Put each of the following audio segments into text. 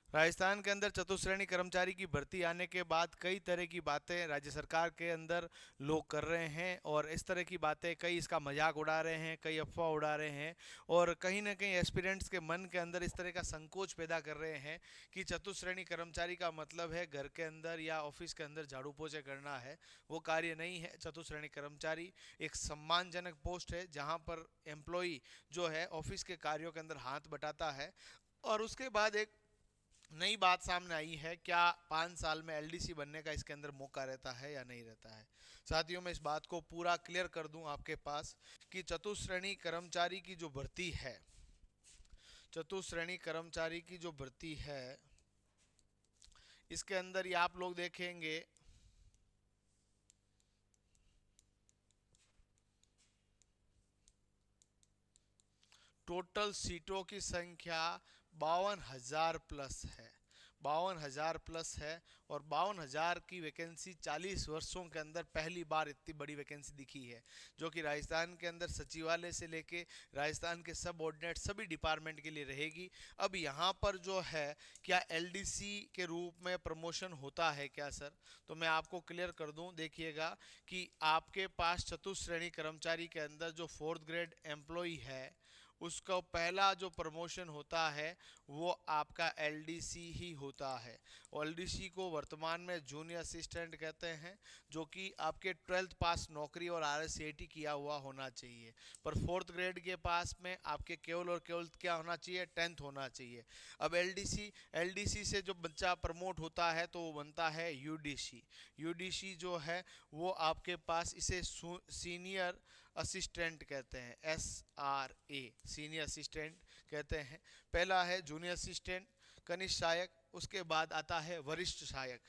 राजस्थान के अंदर चतुश्रेणी कर्मचारी की भर्ती आने के बाद कई तरह की बातें राज्य सरकार के अंदर लोग कर रहे हैं, और इस तरह की बातें कई इसका मजाक उड़ा रहे हैं, कई अफवाह उड़ा रहे हैं, और कहीं ना कहीं एस्पिरेंट्स के मन के अंदर इस तरह का संकोच पैदा कर रहे हैं कि चतुश्रेणी कर्मचारी का मतलब है घर के अंदर या ऑफिस के अंदर झाड़ू पोछे करना है। वो कार्य नहीं है। चतुश्रेणी कर्मचारी एक सम्मानजनक पोस्ट है जहां पर एम्प्लॉई जो है ऑफिस के कार्यों के अंदर हाथ बटाता है। और उसके बाद एक नई बात सामने आई है, क्या 5 साल में एलडीसी बनने का इसके अंदर मौका रहता है या नहीं रहता है। साथियों, मैं इस बात को पूरा क्लियर कर दूं आपके पास कि चतुश्रेणी कर्मचारी की जो भर्ती है, चतुश्रेणी कर्मचारी की जो भर्ती है, इसके अंदर ये आप लोग देखेंगे टोटल सीटों की संख्या 52,000 प्लस है। 52,000 प्लस है, और 52,000 की वैकेंसी 40 वर्षों के अंदर पहली बार इतनी बड़ी वैकेंसी दिखी है, जो कि राजस्थान के अंदर सचिवालय से लेके राजस्थान के सब ऑर्डिनेट सभी डिपार्टमेंट के लिए रहेगी। अब यहाँ पर जो है, क्या एलडीसी के रूप में प्रमोशन होता है क्या सर? तो मैं आपको क्लियर कर दूं, देखिएगा कि आपके पास चतुश्रेणी कर्मचारी के अंदर जो 4th ग्रेड एम्प्लॉय है, उसका पहला जो प्रमोशन होता है वो आपका एलडीसी ही होता है। एलडीसी को वर्तमान में जूनियर असिस्टेंट कहते हैं, जो कि आपके 12th पास नौकरी और आरएससीआईटी किया हुआ होना चाहिए। पर 4th ग्रेड के पास में आपके केवल और केवल क्या होना चाहिए? 10th होना चाहिए। अब एलडीसी एलडीसी से जो बच्चा प्रमोट होता है तो वो बनता है यूडीसी। यूडीसी जो है वो आपके पास इसे सीनियर असिस्टेंट कहते हैं, SRA, सीनियर असिस्टेंट कहते हैं। पहला है जूनियर असिस्टेंट, कनिष्ठ सहायक, उसके बाद आता है वरिष्ठ सहायक,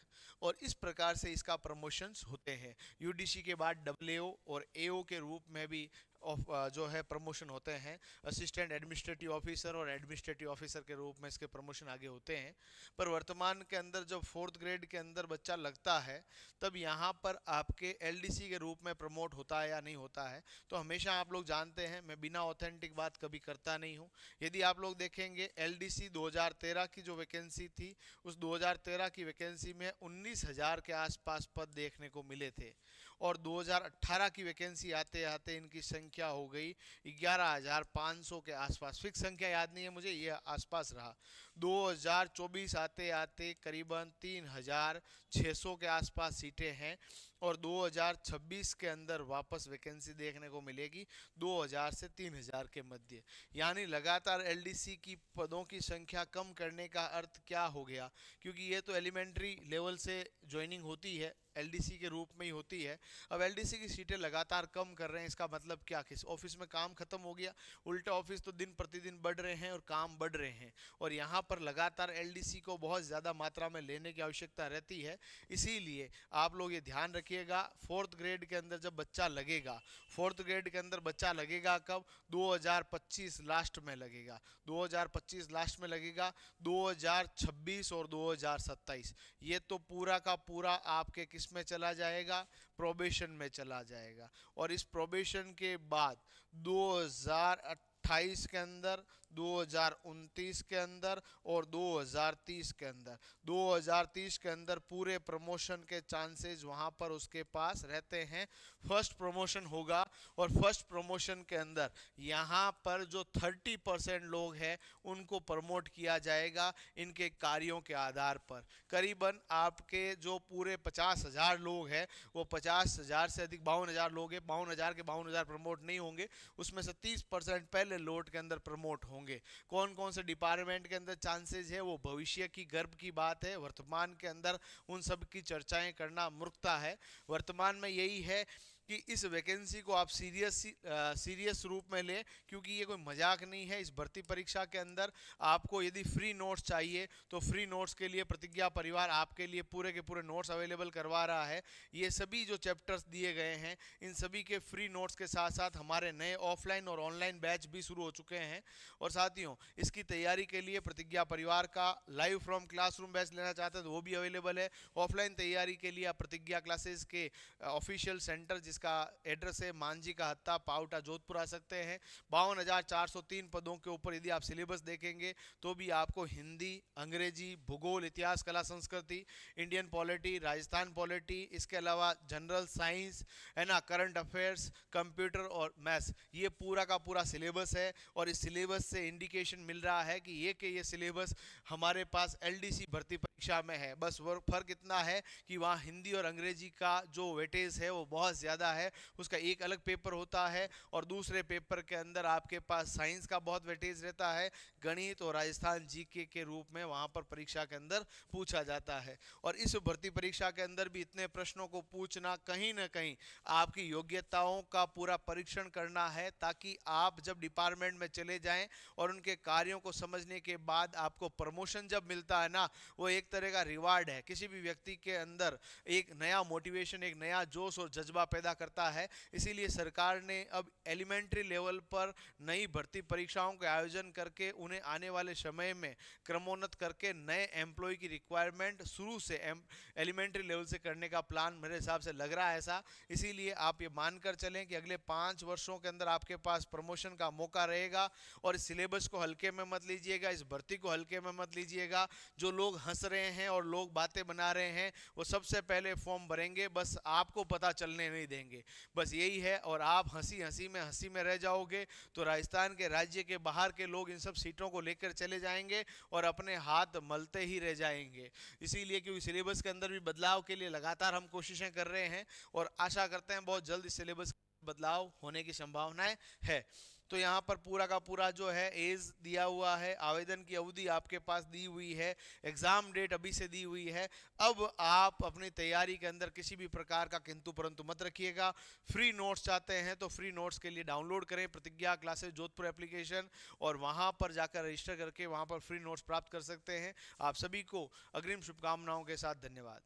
और इस प्रकार से इसका प्रमोशंस होते हैं। यूडीसी के बाद डब्ल्यूएओ और एओ के रूप में भी जो है प्रमोशन होते हैं। असिस्टेंट एडमिनिस्ट्रेटिव ऑफिसर और एडमिनिस्ट्रेटिव ऑफिसर के रूप में इसके प्रमोशन आगे होते हैं। पर वर्तमान के अंदर जब 4th ग्रेड के अंदर बच्चा लगता है, तब यहाँ पर आपके एलडीसी के रूप में प्रमोट होता है या नहीं होता है। तो हमेशा आप लोग जानते हैं, मैं बिना ऑथेंटिक बात कभी करता नहीं हूँ। यदि आप लोग देखेंगे एलडीसी 2013 की जो वैकेंसी थी, उस 2013 की वैकेंसी में 19,000 के आसपास पद देखने को मिले थे, और 2018 की वैकेंसी आते आते इनकी संख्या हो गई 11,500 के आसपास। फिक्स संख्या याद नहीं है मुझे, ये आसपास रहा। 2024 आते आते करीबन 3,600 के आसपास सीटें हैं, और 2026 के अंदर वापस वैकेंसी देखने को मिलेगी 2,000 से 3,000 के मध्य। यानी लगातार एलडीसी की पदों की संख्या कम करने का अर्थ क्या हो गया? क्योंकि ये तो एलिमेंट्री लेवल से ज्वाइनिंग होती है, एलडीसी के रूप में ही होती है। अब एलडीसी की सीटें लगातार कम कर रहे हैं, इसका मतलब क्या? किस ऑफिस में काम खत्म हो गया? उल्टा ऑफिस तो दिन प्रतिदिन बढ़ रहे हैं और काम बढ़ रहे हैं, और यहाँ पर लगातार एलडीसी को बहुत ज़्यादा मात्रा में लेने की आवश्यकता रहती है। इसीलिए आप लोग ये ध्यान रखिएगा, 4th ग्रेड के अंदर जब बच्चा लगेगा, 4th ग्रेड के अंदर बच्चा लगेगा कब? 2025 लास्ट में लगेगा, 2025 लास्ट में लगेगा, 2026 और 2027 ये तो पूरा का पूरा आपके किस में चला जाएगा? प्रोबेशन में चला जाएगा। और इस प्रोबेशन के बाद 2028 के अंदर, 2029 के अंदर और 2030 के अंदर, 2030 के अंदर पूरे प्रमोशन के चांसेस वहां पर उसके पास रहते हैं। फर्स्ट प्रमोशन होगा, और फर्स्ट प्रमोशन के अंदर यहाँ पर जो 30% लोग हैं उनको प्रमोट किया जाएगा इनके कार्यों के आधार पर। करीबन आपके जो पूरे 50,000 लोग हैं, वो 50,000 से अधिक 52,000 लोग हैं, 52,000 के 52,000 प्रमोट नहीं होंगे, उसमें से 30% पहले लोट के अंदर प्रमोट होंगे। कौन कौन से डिपार्टमेंट के अंदर चांसेस है वो भविष्य की गर्भ की बात है, वर्तमान के अंदर उन सब की चर्चाएं करना मूर्खता है। वर्तमान में यही है कि इस वैकेंसी को आप सीरियस रूप में लें, क्योंकि ये कोई मजाक नहीं है। इस भर्ती परीक्षा के अंदर आपको यदि फ्री नोट्स चाहिए तो फ्री नोट्स के लिए प्रतिज्ञा परिवार आपके लिए पूरे के पूरे नोट्स अवेलेबल करवा रहा है। ये सभी जो चैप्टर्स दिए गए हैं, इन सभी के फ्री नोट्स के साथ साथ हमारे नए ऑफलाइन और ऑनलाइन बैच भी शुरू हो चुके हैं। और साथियों, इसकी तैयारी के लिए प्रतिज्ञा परिवार का लाइव फ्रॉम क्लासरूम बैच लेना चाहते हैं तो वो भी अवेलेबल है। ऑफलाइन तैयारी के लिए आप प्रतिज्ञा क्लासेस के ऑफिशियल सेंटर, जिसका इसका एड्रेस है मांझी का हत्ता, पावटा, जोधपुर आ सकते हैं। 52,403 पदों के ऊपर यदि आप सिलेबस देखेंगे तो भी आपको हिंदी, अंग्रेजी, भूगोल, इतिहास, कला संस्कृति, इंडियन पॉलिटी, राजस्थान पॉलिटी, इसके अलावा जनरल साइंस है ना, करंट अफेयर्स, कंप्यूटर और मैथ्स, ये पूरा का पूरा सिलेबस है। और इस सिलेबस से इंडिकेशन मिल रहा है कि ये सिलेबस हमारे पास एलडीसी भर्ती परीक्षा में है। बस वो फर्क इतना है कि वहाँ हिंदी और अंग्रेजी का जो वेटेज है वो बहुत ज़्यादा है, उसका एक अलग पेपर होता है और दूसरे पेपर के अंदर आपके पास साइंस का बहुत वेटेज रहता है, गणित और राजस्थान जीके के रूप में वहाँ पर परीक्षा के अंदर पूछा जाता है। और इस भर्ती परीक्षा के अंदर भी इतने प्रश्नों को पूछना कहीं ना कहीं आपकी योग्यताओं का पूरा परीक्षण करना है, ताकि आप जब डिपार्टमेंट में चले जाएं और उनके कार्यों को समझने के बाद आपको प्रमोशन जब मिलता है ना, वो एक तरह का रिवार्ड है, किसी भी व्यक्ति के अंदर एक नया मोटिवेशन, एक नया जोश और जज्बा पैदा करता है। इसीलिए सरकार ने अब एलिमेंट्री लेवल पर नई भर्ती परीक्षाओं के आयोजन करके उन्हें आने वाले समय में क्रमोन्नत करके नए एम्प्लॉय की रिक्वायरमेंट शुरू से एलिमेंट्री लेवल से करने का प्लान मेरे हिसाब से लग रहा है ऐसा। इसीलिए आप ये मानकर चलें कि अगले 5 वर्षों के अंदर आपके पास प्रमोशन का मौका रहेगा। और इस सिलेबस को हल्के में मत लीजिएगा, इस भर्ती को हल्के में मत लीजिएगा। जो लोग हंस रहे हैं और लोग बातें बना रहे हैं वो सबसे पहले फॉर्म भरेंगे, बस आपको पता चलने नहीं देंगे, बस यही है। और आप हंसी में रह जाओगे तो राजस्थान के राज्य के बाहर के लोग इन सब सीटों को लेकर चले जाएंगे और अपने हाथ मलते ही रह जाएंगे। इसीलिए क्योंकि सिलेबस के अंदर भी बदलाव के लिए लगातार हम कोशिशें कर रहे हैं और आशा करते हैं बहुत जल्द इस सिलेबस बदलाव होने की संभावनाएं है। तो यहाँ पर पूरा का पूरा जो है एज दिया हुआ है, आवेदन की अवधि आपके पास दी हुई है, एग्जाम डेट अभी से दी हुई है। अब आप अपनी तैयारी के अंदर किसी भी प्रकार का किंतु परंतु मत रखिएगा। फ्री नोट्स चाहते हैं तो फ्री नोट्स के लिए डाउनलोड करें प्रतिज्ञा क्लासेस जोधपुर एप्लीकेशन और वहाँ पर जाकर रजिस्टर करके वहाँ पर फ्री नोट्स प्राप्त कर सकते हैं। आप सभी को अग्रिम शुभकामनाओं के साथ धन्यवाद।